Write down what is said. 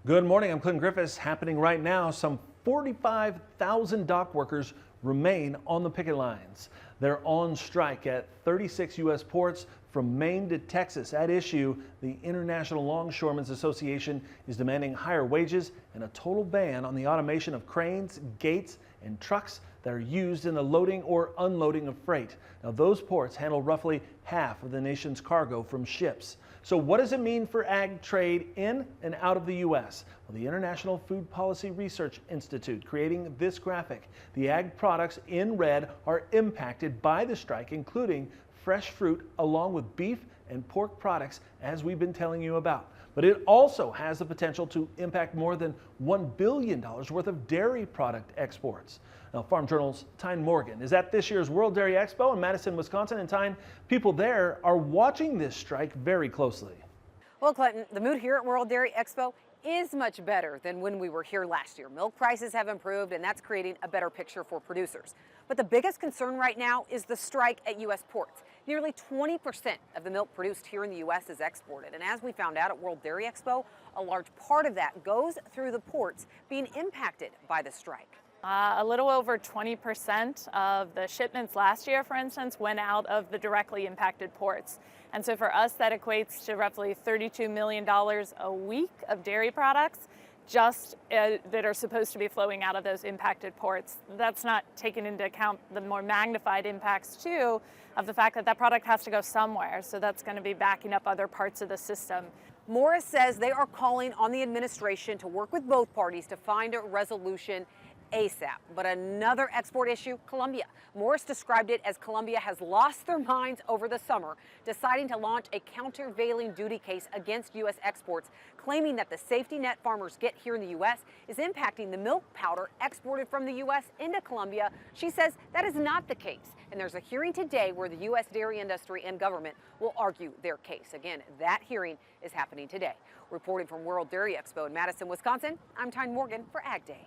Good morning. I'm Clint Griffiths. Happening right now, some 45,000 dock workers remain on the picket lines. They're on strike at 36 U.S. ports from Maine to Texas. At issue, the International Longshoremen's Association is demanding higher wages and a total ban on the automation of cranes, gates, and trucks that are used in the loading or unloading of freight. Now, those ports handle roughly half of the nation's cargo from ships. So what does it mean for ag trade in and out of the U.S.? Well, the International Food Policy Research Institute creating this graphic. The ag products in red are impacted by the strike, including fresh fruit along with beef and pork products, as we've been telling you about. But it also has the potential to impact more than $1 billion worth of dairy product exports. Now, Farm Journal's Tyne Morgan is at this year's World Dairy Expo in Madison, Wisconsin. And Tyne, people there are watching this strike very closely. Well, Clinton, the mood here at World Dairy Expo is much better than when we were here last year. Milk prices have improved, and that's creating a better picture for producers. But the biggest concern right now is the strike at U.S. ports. Nearly 20% of the milk produced here in the U.S. is exported. And as we found out at World Dairy Expo, a large part of that goes through the ports being impacted by the strike. A little over 20% of the shipments last year, for instance, went out of the directly impacted ports. And so for us, that equates to roughly $32 million a week of dairy products just that are supposed to be flowing out of those impacted ports. That's not taking into account the more magnified impacts, too, of the fact that that product has to go somewhere. So that's going to be backing up other parts of the system. Morris says they are calling on the administration to work with both parties to find a resolution ASAP. But another export issue, Colombia. Morris described it as Colombia has lost their minds over the summer, deciding to launch a countervailing duty case against U.S. exports, claiming that the safety net farmers get here in the U.S. is impacting the milk powder exported from the U.S. into Colombia. She says that is not the case. And there's a hearing today where the U.S. dairy industry and government will argue their case. Again, that hearing is happening today. Reporting from World Dairy Expo in Madison, Wisconsin, I'm Tyne Morgan for AgDay.